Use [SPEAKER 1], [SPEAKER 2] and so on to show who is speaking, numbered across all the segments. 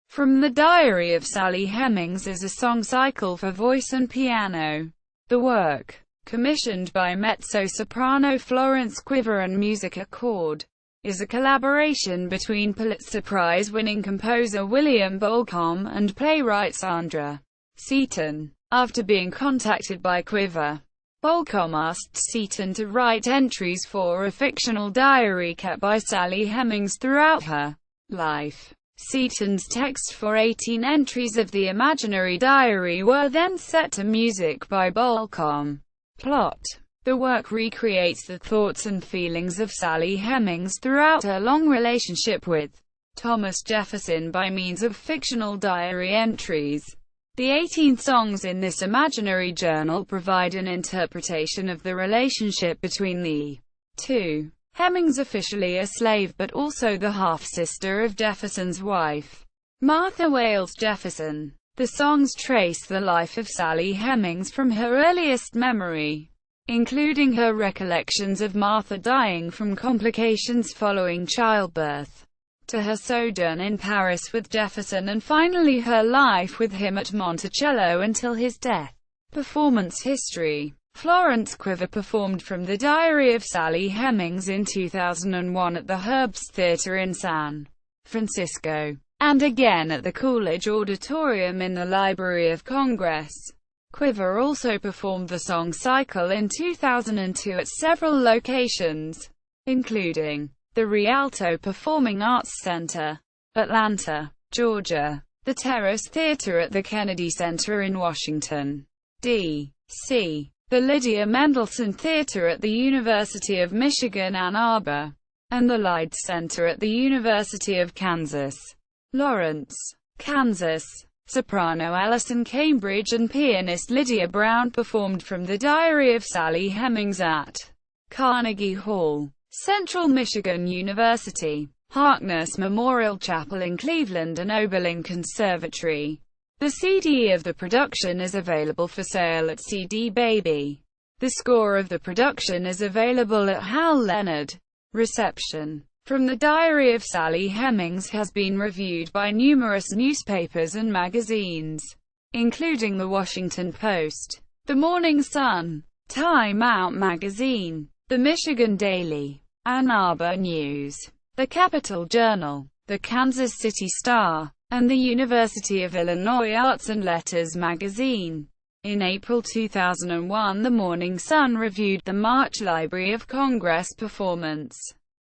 [SPEAKER 1] From the Diary of Sally Hemings is a song cycle for voice and piano. The work, commissioned by mezzo-soprano Florence Quiver and music accord, is a collaboration between Pulitzer Prize-winning composer William Bolcom and playwright Sandra Seaton. After being contacted by Quiver, Bolcom asked Seaton to write entries for a fictional diary kept by Sally Hemings throughout her life. Seaton's text for 18 entries of the imaginary diary were then set to music by Bolcom. Plot: the work recreates the thoughts and feelings of Sally Hemings throughout her long relationship with Thomas Jefferson by means of fictional diary entries. The 18 songs in this imaginary journal provide an interpretation of the relationship between the two. Hemings, officially a slave but also the half-sister of Jefferson's wife, Martha Wales Jefferson. The songs trace the life of Sally Hemings from her earliest memory, including her recollections of Martha dying from complications following childbirth, to her sojourn in Paris with Jefferson, and finally her life with him at Monticello until his death. Performance history: Florence Quiver performed from the Diary of Sally Hemings in 2001 at the Herbst Theatre in San Francisco, and again at the Coolidge Auditorium in the Library of Congress. Quiver also performed the song cycle in 2002 at several locations, including the Rialto Performing Arts Center, Atlanta, Georgia; the Terrace Theatre at the Kennedy Center in Washington, D.C., the Lydia Mendelson Theatre at the University of Michigan Ann Arbor, and the Leid Center at the University of Kansas, Lawrence, Kansas. Soprano Allison Cambridge and pianist Lydia Brown performed from the Diary of Sally Hemings at Carnegie Hall, Central Michigan University, Harkness Memorial Chapel in Cleveland, and Oberlin Conservatory. The CD of the production is available for sale at CD Baby. The score of the production is available at Hal Leonard. Reception from the Diary of Sally Hemings has been reviewed by numerous newspapers and magazines, including The Washington Post, The Morning Sun, Time Out Magazine, The Michigan Daily, Ann Arbor News, The Capital Journal, The Kansas City Star, and the University of Illinois Arts and Letters magazine. In April 2001, The Morning Sun reviewed the March Library of Congress performance,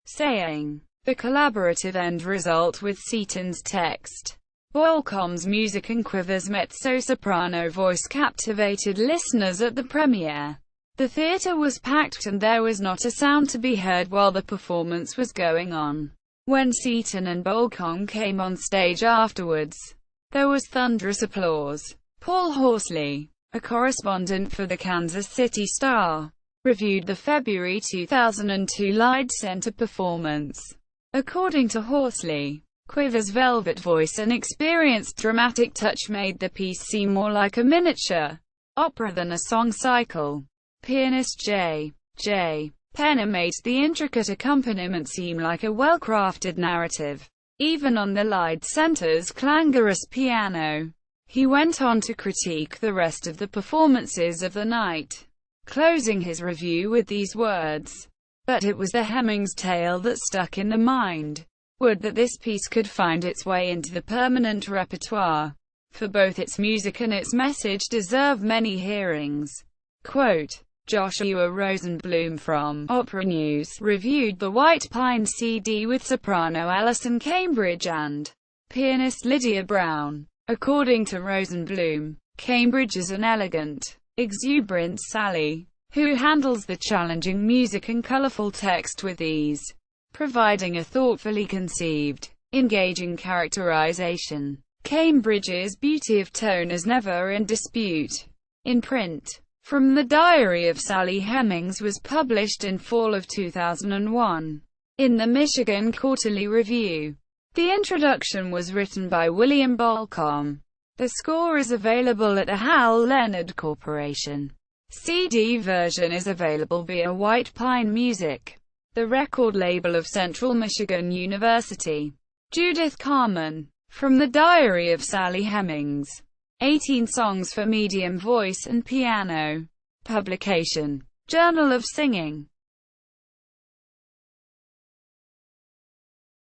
[SPEAKER 1] saying, "The collaborative end result with Seaton's text, Bolcom's music and Quiver's mezzo-soprano voice captivated listeners at the premiere. The theater was packed and there was not a sound to be heard while the performance was going on. When Seaton and Bolcom came on stage afterwards, there was thunderous applause." Paul Horsley, a correspondent for the Kansas City Star, reviewed the February 2002 Leid Center performance. According to Horsley, Quiver's velvet voice and experienced dramatic touch made the piece seem more like a miniature opera than a song cycle. Pianist J. Penner made the intricate accompaniment seem like a well-crafted narrative, even on the Leid Center's clangorous piano. He went on to critique the rest of the performances of the night, closing his review with these words: "But it was the Hemings tale that stuck in the mind. Would that this piece could find its way into the permanent repertoire, for both its music and its message deserve many hearings." Quote: Joshua Rosenblum from Opera News reviewed the White Pine CD with soprano Allison Cambridge and pianist Lydia Brown. According to Rosenblum, Cambridge is an elegant, exuberant Sally, who handles the challenging music and colorful text with ease, providing a thoughtfully conceived, engaging characterization. Cambridge's beauty of tone is never in dispute. In print, From the Diary of Sally Hemings was published in fall of 2001 in the Michigan Quarterly Review. The introduction was written by William Bolcom. The score is available at the Hal Leonard Corporation. CD version is available via White Pine Music, the record label of Central Michigan University. Judith Carman, From the Diary of Sally Hemings. 18 songs for medium voice and piano. Publication: Journal of Singing.